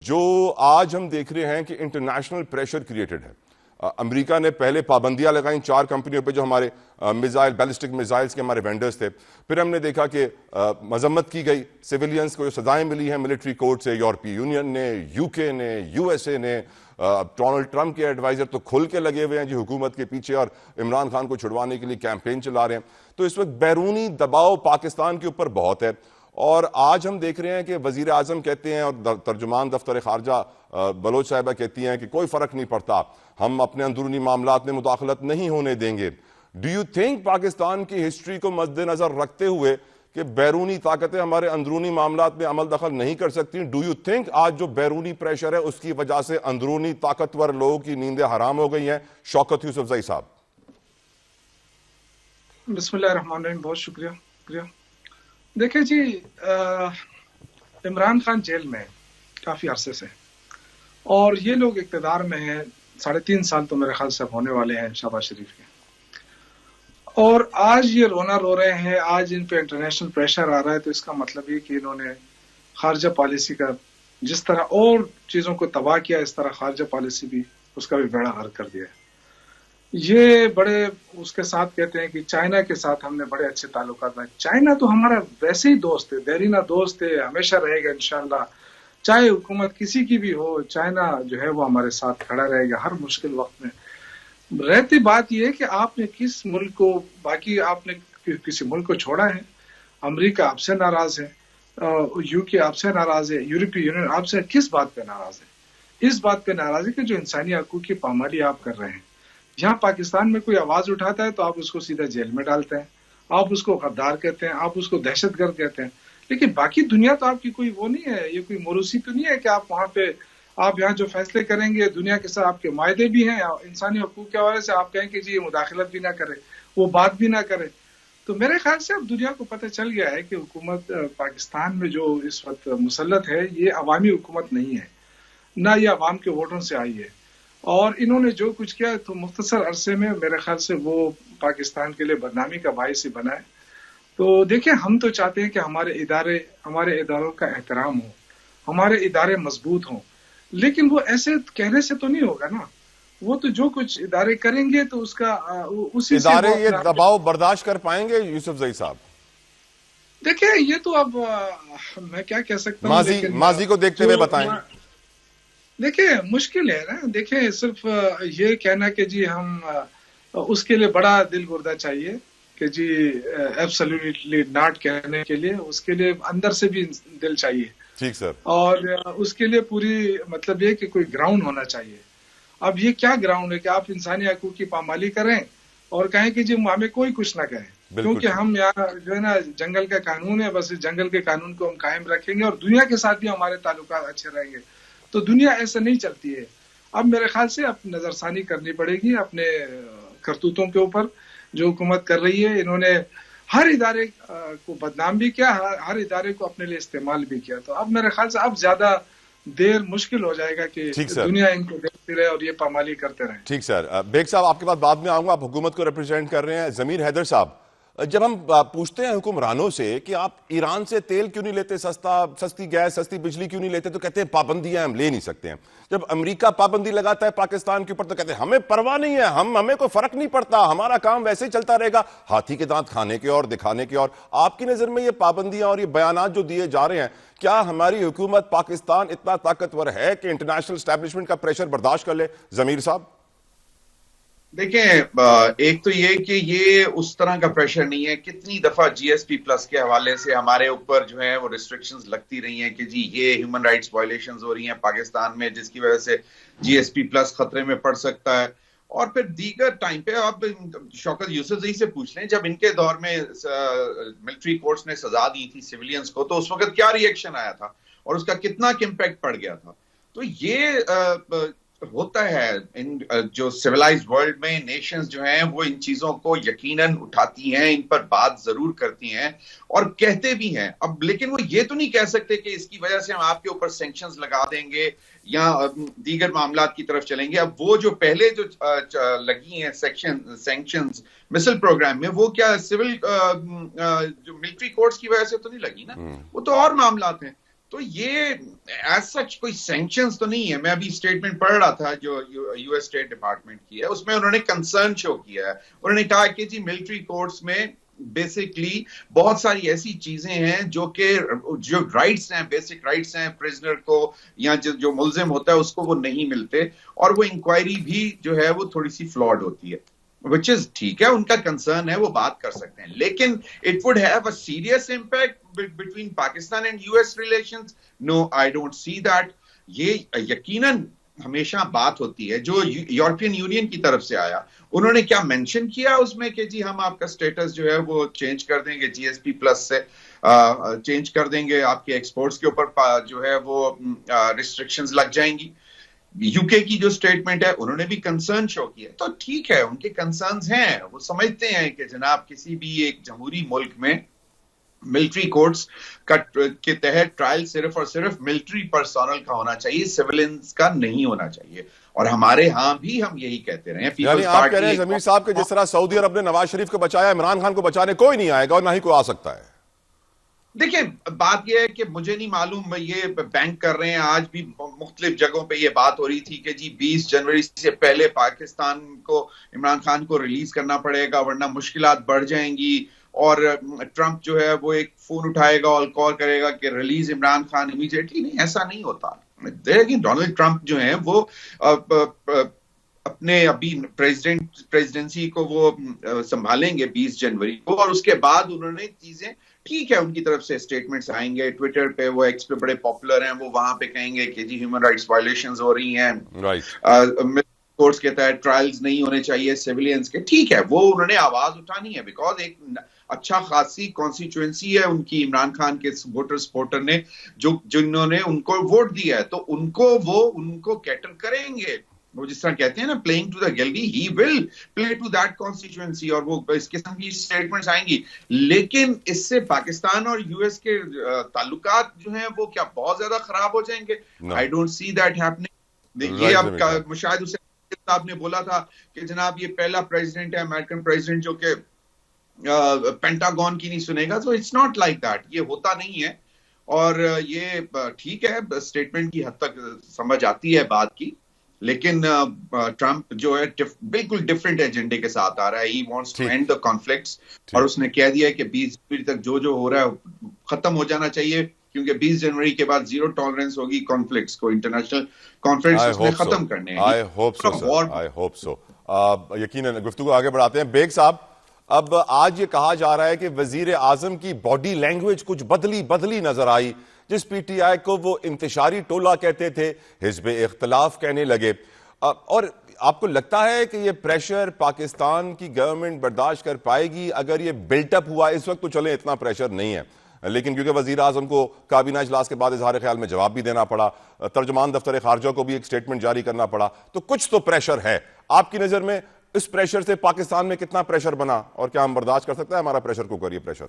جو آج ہم دیکھ رہے ہیں کہ انٹرنیشنل پریشر کریٹڈ ہے. امریکہ نے پہلے پابندیاں لگائیں 4 کمپنیوں پہ جو ہمارے میزائل بیلسٹک میزائلز کے ہمارے وینڈرز تھے. پھر ہم نے دیکھا کہ مذمت کی گئی سویلینز کو جو سزائیں ملی ہیں ملٹری کورٹ سے. یورپی یونین نے, یو کے نے, یو ایس اے نے, ڈونلڈ ٹرمپ کے ایڈوائزر تو کھل کے لگے ہوئے ہیں جی حکومت کے پیچھے اور عمران خان کو چھڑوانے کے لیے کیمپین چلا رہے ہیں. تو اس وقت بیرونی دباؤ پاکستان کے اوپر بہت ہے. اور آج ہم دیکھ رہے ہیں کہ وزیر اعظم کہتے ہیں اور ترجمان دفتر خارجہ بلوچ صاحبہ کہتی ہیں کہ کوئی فرق نہیں پڑتا, ہم اپنے اندرونی معاملات میں مداخلت نہیں ہونے دیں گے. ڈو یو تھنک پاکستان کی ہسٹری کو مد نظر رکھتے ہوئے کہ بیرونی طاقتیں ہمارے اندرونی معاملات میں عمل دخل نہیں کر سکتی, ڈو یو تھنک آج جو بیرونی پریشر ہے اس کی وجہ سے اندرونی طاقتور لوگوں کی نیندیں حرام ہو گئی ہیں؟ شوکت یوسفزئی صاحب. بسم اللہ الرحمن الرحیم. بہت شکریہ. دیکھیں جی, عمران خان جیل میں کافی عرصے سے اور یہ لوگ اقتدار میں ہیں 3.5 سال تو میرے خیال سے ہونے والے ہیں شہباز شریف کے, اور آج یہ رونا رو رہے ہیں, آج ان پہ انٹرنیشنل پریشر آ رہا ہے. تو اس کا مطلب یہ کہ انہوں نے خارجہ پالیسی کا جس طرح اور چیزوں کو تباہ کیا اس طرح خارجہ پالیسی بھی اس کا بھی بیڑا غرق کر دیا ہے. یہ بڑے اس کے ساتھ کہتے ہیں کہ چائنا کے ساتھ ہم نے بڑے اچھے تعلقات ہیں. چائنا تو ہمارا ویسے ہی دوست ہے, دیرینہ دوست ہے, ہمیشہ رہے گا انشاءاللہ. چاہے حکومت کسی کی بھی ہو, چائنا جو ہے وہ ہمارے ساتھ کھڑا رہے گا ہر مشکل وقت میں. رہتی بات یہ ہے کہ آپ نے کس ملک کو, باقی آپ نے کسی ملک کو چھوڑا ہے. امریکہ آپ سے ناراض ہے, یو کے آپ سے ناراض ہے, یورپی یونین آپ سے کس بات پہ ناراض ہے؟ اس بات پہ ناراض ہے کہ جو انسانی حقوق کی پامالی آپ کر رہے ہیں. یہاں پاکستان میں کوئی آواز اٹھاتا ہے تو آپ اس کو سیدھا جیل میں ڈالتے ہیں, آپ اس کو غدار کہتے ہیں, آپ اس کو دہشت گرد کہتے ہیں. لیکن باقی دنیا تو آپ کی کوئی وہ نہیں ہے, یہ کوئی موروثی تو نہیں ہے کہ آپ وہاں پہ آپ یہاں جو فیصلے کریں گے دنیا کے ساتھ آپ کے معاہدے بھی ہیں انسانی حقوق کے حوالے سے, آپ کہیں کہ جی یہ مداخلت بھی نہ کرے, وہ بات بھی نہ کرے. تو میرے خیال سے اب دنیا کو پتہ چل گیا ہے کہ حکومت پاکستان میں جو اس وقت مسلط ہے یہ عوامی حکومت نہیں ہے, نہ یہ عوام کے ووٹوں سے آئی ہے. اور انہوں نے جو کچھ کیا تو مختصر عرصے میں میرے خیال سے وہ پاکستان کے لیے بدنامی کا باعث ہی بنا ہے. تو دیکھیں, ہم تو چاہتے ہیں کہ ہمارے اداروں کا احترام ہو, ہمارے ادارے مضبوط ہوں, لیکن وہ ایسے کہنے سے تو نہیں ہوگا نا. وہ تو جو کچھ ادارے کریں گے تو اس کا اسی سے ادارے یہ دباؤ برداشت کر پائیں گے یوسفزئی صاحب؟ دیکھیں یہ تو اب میں کیا کہہ سکتا ہوں, ماضی کو دیکھتے ہوئے بتائیں. دیکھیں مشکل ہے نا. دیکھیں صرف یہ کہنا کہ جی ہم اس کے لیے بڑا دل گردہ چاہیے کہ جی ایبسلیوٹلی ناٹ کہنے کے لیے, اس کے لیے اندر سے بھی دل چاہیے. ٹھیک سر. اور اس کے لیے پوری مطلب یہ کہ کوئی گراؤنڈ ہونا چاہیے. اب یہ کیا گراؤنڈ ہے کہ آپ انسانی حقوق کی پامالی کریں اور کہیں کہ جی ہمیں کوئی کچھ نہ کہیں, کیونکہ ہم یہاں جو ہے نا جنگل کا قانون ہے, بس اس جنگل کے قانون کو ہم قائم رکھیں گے اور دنیا کے ساتھ بھی ہمارے تعلقات اچھے رہیں گے. تو دنیا ایسے نہیں چلتی ہے. اب میرے خیال سے اب نظر ثانی کرنی پڑے گی اپنے کرتوتوں کے اوپر جو حکومت کر رہی ہے. انہوں نے ہر ادارے کو بدنام بھی کیا, ہر ادارے کو اپنے لیے استعمال بھی کیا. تو اب میرے خیال سے اب زیادہ دیر مشکل ہو جائے گا کہ دنیا ان کو دیکھتی رہے اور یہ پامالی کرتے رہیں. ٹھیک سر. بیگ صاحب آپ کے پاس بعد میں آؤں گا, آپ حکومت کو ریپرزینٹ کر رہے ہیں. ضمیر حیدر صاحب, جب ہم پوچھتے ہیں حکمرانوں سے کہ آپ ایران سے تیل کیوں نہیں لیتے, سستی گیس سستی بجلی کیوں نہیں لیتے, تو کہتے ہیں پابندیاں ہم لے نہیں سکتے ہیں. جب امریکہ پابندی لگاتا ہے پاکستان کے اوپر تو کہتے ہیں ہمیں پرواہ نہیں ہے, ہمیں کوئی فرق نہیں پڑتا, ہمارا کام ویسے ہی چلتا رہے گا. ہاتھی کے دانت کھانے کے اور دکھانے کے. اور آپ کی نظر میں یہ پابندیاں اور یہ بیانات جو دیے جا رہے ہیں, کیا ہماری حکومت پاکستان اتنا طاقتور ہے کہ انٹرنیشنل اسٹیبلشمنٹ کا پریشر برداشت کر لے؟ ضمیر صاحب دیکھیں, ایک تو یہ کہ یہ اس طرح کا پریشر نہیں ہے. کتنی دفعہ جی ایس پی پلس کے حوالے سے ہمارے اوپر جو ہے وہ ریسٹرکشنز لگتی رہی ہیں کہ جی یہ ہیومن رائٹس وائلیشنز ہو رہی ہیں پاکستان میں, جس کی وجہ سے جی ایس پی پلس خطرے میں پڑ سکتا ہے. اور پھر دیگر ٹائم پہ آپ شوکت یوسفزئی سے پوچھ لیں, جب ان کے دور میں ملٹری کورٹس نے سزا دی تھی سویلینز کو, تو اس وقت کیا ری ایکشن آیا تھا اور اس کا کتنا امپیکٹ پڑ گیا تھا. تو یہ ہوتا ہے ان جو سیولائزڈ ورلڈ میں نیشنز جو ہیں وہ ان چیزوں کو یقیناً اٹھاتی ہیں, ان پر بات ضرور کرتی ہیں اور کہتے بھی ہیں. اب لیکن وہ یہ تو نہیں کہہ سکتے کہ اس کی وجہ سے ہم آپ کے اوپر سینکشنز لگا دیں گے یا دیگر معاملات کی طرف چلیں گے. اب وہ جو پہلے جو لگی ہیں سینکشنز مسل پروگرام میں, وہ کیا سول جو ملٹری کورٹس کی وجہ سے تو نہیں لگی نا, وہ تو اور معاملات ہیں. تو یہ ایز سچ کوئی سینکشنز تو نہیں ہے. میں ابھی اسٹیٹمنٹ پڑھ رہا تھا جو یو ایس اسٹیٹ ڈپارٹمنٹ کی ہے, اس میں انہوں نے کنسرن شو کیا ہے. انہوں نے کہا کہ جی ملٹری کورٹس میں بیسکلی بہت ساری ایسی چیزیں ہیں جو کہ جو رائٹس ہیں, بیسک رائٹس ہیں پرزنر کو یا جو ملزم ہوتا ہے اس کو وہ نہیں ملتے, اور وہ انکوائری بھی جو ہے وہ تھوڑی سی فلاڈ ہوتی ہے, which is ٹھیک ہے, ان کا کنسرن ہے, وہ بات کر سکتے ہیں, لیکن it would have a serious impact between Pakistan and US relations? No, I don't see that. یہ یقیناً ہمیشہ بات ہوتی ہے. جو یورپین یونین کی طرف سے آیا, انہوں نے کیا مینشن کیا اس میں کہ جی ہم آپ کا سٹیٹس جو ہے وہ چینج کر دیں گے, جی ایس پی پلس سے چینج کر دیں گے, آپ کے ایکسپورٹس کے اوپر جو ہے وہ ریسٹرکشنز لگ جائیں گی. یو کے کی جو اسٹیٹمنٹ ہے انہوں نے بھی کنسرن شو کیا. تو ٹھیک ہے, ان کے کنسرنز ہیں, وہ سمجھتے ہیں کہ جناب کسی بھی ایک جمہوری ملک میں ملٹری کورٹس کے تحت ٹرائل صرف اور صرف ملٹری پرسونل کا ہونا چاہیے, سویلینز کا نہیں ہونا چاہیے. اور ہمارے ہاں بھی ہم یہی کہتے رہے ہیں. یعنی آپ کہہ رہے ہیں ضمیر صاحب کہ جس طرح سعودی عرب نے نواز شریف کو بچایا, عمران خان کو بچانے کوئی نہیں آئے گا اور نہ ہی کوئی آ سکتا ہے. دیکھیں بات یہ ہے کہ مجھے نہیں معلوم, یہ بینک کر رہے ہیں, آج بھی مختلف جگہوں پہ یہ بات ہو رہی تھی کہ جی 20 جنوری سے پہلے پاکستان کو عمران خان کو ریلیز کرنا پڑے گا ورنہ مشکلات بڑھ جائیں گی, اور ٹرمپ جو ہے وہ ایک فون اٹھائے گا اور کال کرے گا کہ ریلیز عمران خان امیڈیٹلی. نہیں, ایسا نہیں ہوتا. ڈونلڈ ٹرمپ جو ہیں وہ اپنے ابھی پریزیڈنسی کو وہ سنبھالیں گے 20 جنوری کو, اور اس کے بعد انہوں نے چیزیں ٹھیک ہے ان کی طرف سے اسٹیٹمنٹس آئیں گے, ٹویٹر پہ وہ ایکس پہ بڑے پاپولر ہیں, وہ وہاں پہ کہیں گے کہ جی ہیومن رائٹس وائلیشنز ہو رہی ہیں, کورٹس کے تحت ٹرائلز نہیں ہونے چاہیے سیویلینز کے. ٹھیک ہے, وہ انہوں نے آواز اٹھانی ہے, بیکاز ایک اچھا خاصی کانسٹیچوئنسی ہے ان کی عمران خان کے سپورٹر نے جنہوں نے ان کو ووٹ دیا ہے, تو ان کو کیٹر کریں گے. وہ جس طرح کہتے ہیں نا playing to the gallery, he will play to that constituency, اور وہ اس قسم کی اسٹیٹمنٹس آئیں گی. لیکن اس سے پاکستان اور یو ایس کے تعلقات جو ہیں وہ کیا بہت زیادہ خراب ہو جائیں گے؟ I don't see that happening. یہ اب مشاہد حسین صاحب نے بولا تھا کہ جناب یہ پہلا پریزیڈنٹ ہے, امریکن پریزیڈنٹ, جو کہ پینٹاگون کی نہیں سنے گا. تو اٹس ناٹ لائک دیٹ, یہ ہوتا نہیں ہے. اور یہ ٹھیک ہے, اسٹیٹمنٹ کی حد تک سمجھ آتی ہے بات کی, لیکن ٹرمپ جو ہے بالکل ڈفرینٹ ایجنڈے کے ساتھ آ رہا ہے. He wants to end the conflicts, اور اس نے کہہ دیا ہے کہ 20 جنوری تک جو ہو رہا ہے ختم ہو جانا چاہیے, کیونکہ 20 جنوری کے بعد زیرو ٹالرنس ہوگی کانفلکٹس کو, انٹرنیشنل کانفلکٹس اس نے ختم کرنے ہیں. I hope so. یقیناً گفتگو آگے بڑھاتے ہیں. بیگ صاحب, اب آج یہ کہا جا رہا ہے کہ وزیر اعظم کی باڈی لینگویج کچھ بدلی نظر آئی. جس پی ٹی آئی کو وہ انتشاری ٹولہ کہتے تھے, حزب اختلاف کہنے لگے. اور آپ کو لگتا ہے کہ یہ پریشر پاکستان کی گورنمنٹ برداشت کر پائے گی اگر یہ بلٹ اپ ہوا؟ اس وقت تو چلیں اتنا پریشر نہیں ہے, لیکن کیونکہ وزیر اعظم کو کابینہ اجلاس کے بعد اظہار خیال میں جواب بھی دینا پڑا, ترجمان دفتر خارجہ کو بھی ایک سٹیٹمنٹ جاری کرنا پڑا, تو کچھ تو پریشر ہے. آپ کی نظر میں اس پریشر سے پاکستان میں کتنا پریشر بنا, اور کیا ہم برداشت کر سکتے ہیں ہمارا پریشر کوکر یہ پریشر؟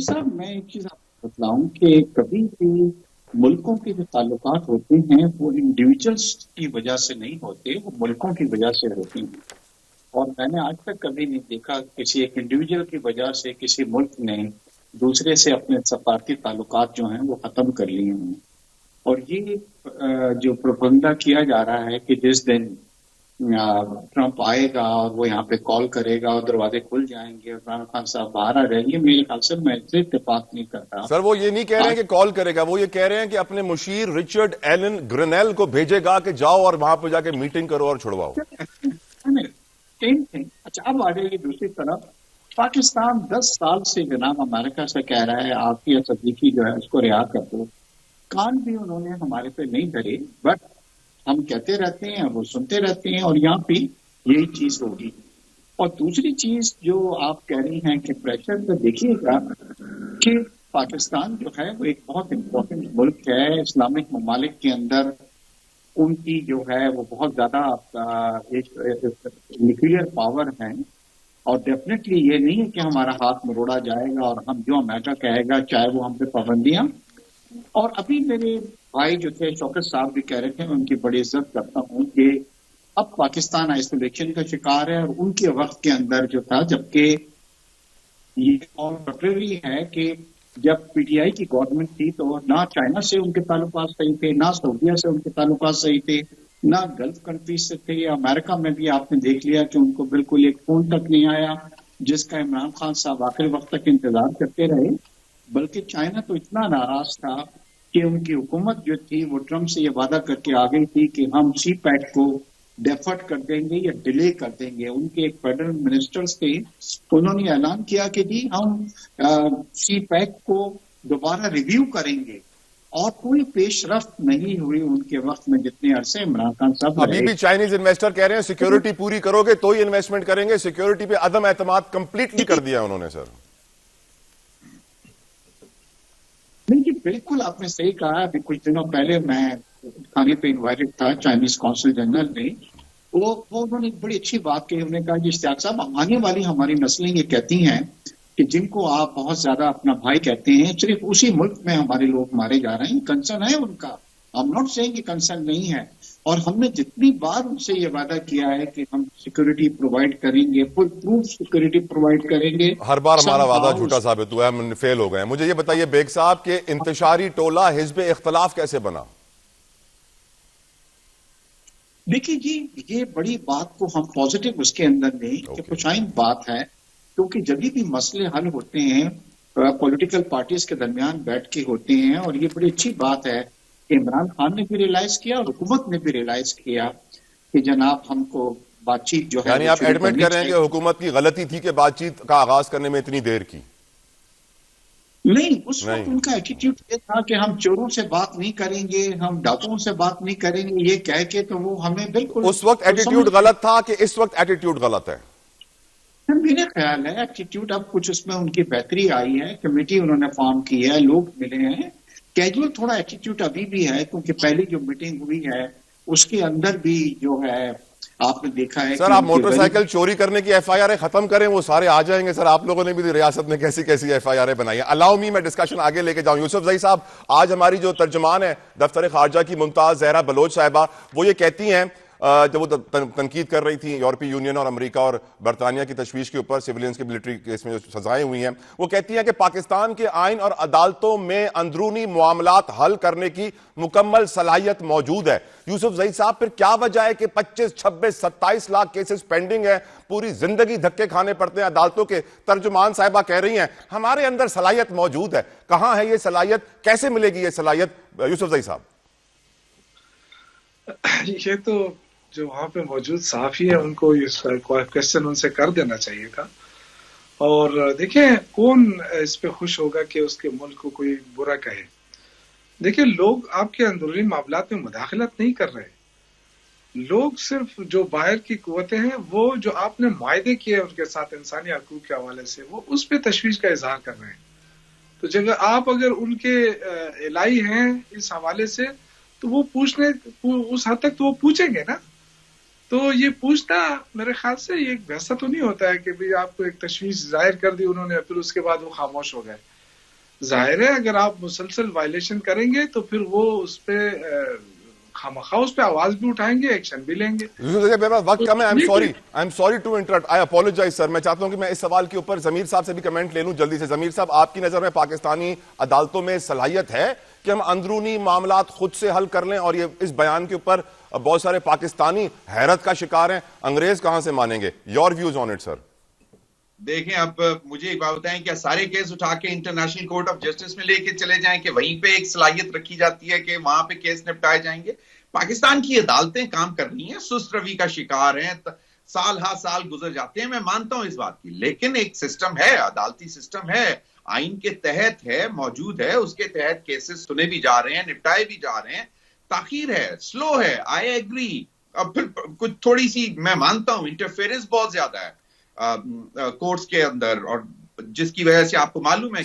صاحب میں ایک چیز آپ کو بتلاؤں کہ کبھی بھی ملکوں کے جو تعلقات ہوتے ہیں وہ انڈیویجولس کی وجہ سے نہیں ہوتے, وہ ملکوں کی وجہ سے ہوتے ہیں. اور میں نے آج تک کبھی نہیں دیکھا کسی ایک انڈیویجول کی وجہ سے کسی ملک نے دوسرے سے اپنے سفارتی تعلقات جو ہیں وہ ختم کر لیے ہیں. اور یہ جو پروپگنڈا کیا جا رہا ہے کہ جس دن ٹرمپ آئے گا اور وہ یہاں پہ کال کرے گا اور دروازے کھل جائیں گے, عمران خان صاحب باہر آ جائیں گے, میرے خیال سے میں سے اتفاق نہیں کرتا. سر وہ یہ نہیں کہہ رہے ہیں کہ کال کرے گا, وہ یہ کہہ رہے ہیں کہ اپنے مشیر رچرڈ ایلن گرینیل کو بھیجے گا کہ جاؤ اور وہاں پہ جا کے میٹنگ کرو اور چھڑواؤ. اچھا, اب آ جائے گی دوسری طرف. پاکستان 10 سال سے جناب امریکہ سے کہہ رہا ہے عافیہ صدیقی جو ہے اس کو رہا کر دو. کان بھی انہوں نے ہمارے پہ نہیں دھرے, بٹ ہم کہتے رہتے ہیں, وہ سنتے رہتے ہیں, اور یہاں پہ یہی چیز ہوگی. اور دوسری چیز جو آپ کہہ رہی ہیں کہ پریشر تو دیکھیے گا کہ پاکستان جو ہے وہ ایک بہت امپورٹنٹ ملک ہے. اسلامک ممالک کے اندر ان کی جو ہے وہ بہت زیادہ نیوکلیئر پاور ہے, اور ڈیفینیٹلی یہ نہیں ہے کہ ہمارا ہاتھ مروڑا جائے گا اور ہم جو امریکہ کہے گا چاہے وہ ہم پہ پابندیاں. اور ابھی میرے بھائی جو تھے شوکت صاحب بھی کہہ رہے تھے, میں ان کی بڑی عزت کرتا ہوں کہ اب پاکستان آئسولیشن کا شکار ہے, اور ان کے وقت کے اندر جو تھا, جبکہ یہ اور ہے کہ جب پی ٹی آئی کی گورنمنٹ تھی تو نہ چائنا سے ان کے تعلقات صحیح تھے، نہ سعودیہ سے ان کے تعلقات صحیح تھے، نہ گلف کنٹریز سے تھے. امریکہ میں بھی آپ نے دیکھ لیا کہ ان کو بالکل ایک فون تک نہیں آیا جس کا عمران خان صاحب آخری وقت تک انتظار کرتے رہے. بلکہ چائنا تو اتنا ناراض تھا کہ ان کی حکومت جو تھی وہ ٹرمپ سے یہ وعدہ کر کے آ گئی تھی کہ ہم سی پیک کو ڈیفرڈ کر دیں گے یا ڈیلے کر دیں گے. ان کے ایک فیڈرل منسٹرز تھے، انہوں نے اعلان کیا کہ جی ہم سی پیک کو دوبارہ ریویو کریں گے، اور کوئی پیش رفت نہیں ہوئی ان کے وقت میں جتنے عرصے عمران خان صاحب ابھی بھی چائنیز انویسٹر کہہ رہے ہیں سیکیورٹی پوری کرو گے تو ہی انویسٹمنٹ کریں گے. سیکیورٹی پہ عدم اعتماد کمپلیٹلی کر دیا انہوں نے سر. نہیں جی بالکل آپ نے صحیح کہا. ابھی کچھ دنوں پہلے میں کھانے پہ انوائٹڈ تھا چائنیز کونسل جنرل نے، وہ انہوں نے ایک بڑی اچھی بات کہی. انہوں نے کہا جی اشتیاق صاحب آنے والی ہماری نسلیں یہ کہتی ہیں کہ جن کو آپ بہت زیادہ اپنا بھائی کہتے ہیں صرف اسی ملک میں ہمارے لوگ مارے جا رہے ہیں. کنسرن ہے ان کا، ہم ناٹ سیئنگ کہ کنسرن نہیں ہے. اور ہم نے جتنی بار ان سے یہ وعدہ کیا ہے کہ ہم سیکورٹی پرووائڈ کریں گے، فل پروف سیکورٹی پرووائڈ کریں گے، ہر بار ہمارا وعدہ جھوٹا ثابت ہوا ہے، ہم فیل ہو گئے ہیں. مجھے یہ بتائیے بیگ صاحب کہ انتشاری ٹولہ حزب اختلاف کیسے بنا؟ دیکھیے جی یہ بڑی بات کو ہم پازیٹیو اس کے اندر نہیں کہ خوشائند بات ہے، کیونکہ جب بھی مسئلے حل ہوتے ہیں پولیٹیکل پارٹیز کے درمیان بیٹھ کے ہوتے ہیں. اور یہ بڑی اچھی بات ہے کہ عمران خان نے بھی ریلائز کیا اور حکومت نے بھی ریلائز کیا کہ جناب ہم کو بات چیت جو ہے یعنی آپ ایڈمٹ کر رہے ہیں کہ حکومت کی غلطی تھی کہ بات چیت کا آغاز کرنے میں اتنی دیر کی؟ نہیں، اس وقت ان کا ایٹیٹیوڈ یہ تھا کہ ہم چوروں سے بات نہیں کریں گے، ہم ڈاکوؤں سے بات نہیں کریں گے، یہ کہہ کے تو وہ ہمیں بالکل اس وقت ایٹیٹیوڈ غلط تھا کہ اس وقت ایٹیٹیوڈ غلط ہے؟ میرے خیال ہے ایٹیٹیوڈ اب کچھ اس میں ان کی بہتری آئی ہے، کمیٹی انہوں نے فارم کی ہے، لوگ ملے ہیں. کیجول تھوڑا ایٹیٹیوڈ ابھی بھی ہے کیونکہ پہلی جو میٹنگ ہوئی ہے اس کے اندر بھی جو ہے آپ نے دیکھا ہے سر آپ موٹر سائیکل چوری کرنے کی ایف آئی آر ختم کریں وہ سارے آ جائیں گے. سر آپ لوگوں نے بھی ریاست میں کیسی کیسی ایف آئی آر بنائی ہیں. الاؤ می میں ڈسکشن آگے لے کے جاؤں. یوسف زئی صاحب آج ہماری جو ترجمان ہے دفتر خارجہ کی ممتاز زہرا بلوچ صاحبہ، وہ یہ کہتی ہیں جب وہ تنقید کر رہی تھیں یورپی یونین اور امریکہ اور برطانیہ کی تشویش کے اوپر سیولینز کے ملٹری کیس میں جو سزائیں ہوئی ہیں، وہ کہتی ہیں کہ پاکستان کے آئین اور عدالتوں میں اندرونی معاملات حل کرنے کی مکمل صلاحیت موجود ہے. یوسف زئی صاحب پھر کیا وجہ ہے کہ 25, 26, 27 لاکھ کیسز پینڈنگ ہیں، پوری زندگی دھکے کھانے پڑتے ہیں عدالتوں کے؟ ترجمان صاحبہ کہہ رہی ہیں ہمارے اندر صلاحیت موجود ہے. کہاں ہے یہ صلاحیت؟ کیسے ملے گی یہ صلاحیت یوسف زئی صاحب؟ یہ تو جو وہاں پہ موجود صحافی ہیں ان کو یہ کوشچن ان سے کر دینا چاہیے تھا. اور دیکھیں کون اس پہ خوش ہوگا کہ اس کے ملک کو کوئی برا کہے. دیکھیں لوگ آپ کے اندرونی معاملات میں مداخلت نہیں کر رہے. لوگ صرف جو باہر کی قوتیں ہیں وہ جو آپ نے معاہدے کیے ان کے ساتھ انسانی حقوق کے حوالے سے، وہ اس پہ تشویش کا اظہار کر رہے ہیں. تو جب آپ اگر ان کے الہی ہیں اس حوالے سے تو وہ پوچھنے اس حد تک تو وہ پوچھیں گے نا. تو یہ پوچھنا میرے خیال سے یہ ایک ویسا تو نہیں ہوتا ہے کہ بھی آپ کو ایک تشویش ظاہر کر دی انہوں نے پھر اس کے بعد وہ خاموش ہو گئے. ظاہر ہے اگر آپ مسلسل وائلیشن کریں گے تو پھر وہ اس پہ خامخواہ اس پہ آواز بھی اٹھائیں گے، ایکشن بھی لیں گے. وقت کم ہے. I'm sorry to interrupt. I apologize sir. میں چاہتا ہوں کہ میں اس سوال کے اوپر ضمیر صاحب سے بھی کمنٹ لے لوں جلدی سے. ضمیر صاحب آپ کی نظر میں پاکستانی عدالتوں میں صلاحیت ہے کہ ہم اندرونی معاملات خود سے حل کر لیں؟ اور یہ اس بیان کے اوپر بہت سارے پاکستانی حیرت کا شکار ہیں، انگریز کہاں سے مانیں گے؟ Your views on it sir. دیکھیں اب مجھے ایک بات بتائیں، کیا سارے کیس اٹھا کے انٹرنیشنل کورٹ آف جسٹس میں لے کے چلے جائیں کہ وہیں پہ ایک صلاحیت رکھی جاتی ہے کہ وہاں پہ کیس نپٹائے جائیں گے؟ پاکستان کی عدالتیں کام کر رہی ہیں، سست روی کا شکار ہیں، سال ہا سال گزر جاتے ہیں، میں مانتا ہوں اس بات کی، لیکن ایک سسٹم ہے، عدالتی سسٹم ہے، آئین کے تحت ہے، موجود ہے، اس کے تحت کیسز سنے بھی جا رہے ہیں، نپٹائے بھی جا رہے ہیں. تاخیر ہے، سلو ہے، آئی ایگری. اب پھر کچھ تھوڑی سی میں مانتا ہوں انٹرفیئرنس بہت زیادہ ہے کورٹس کے اندر، اور جس کی وجہ سے آپ کو معلوم ہے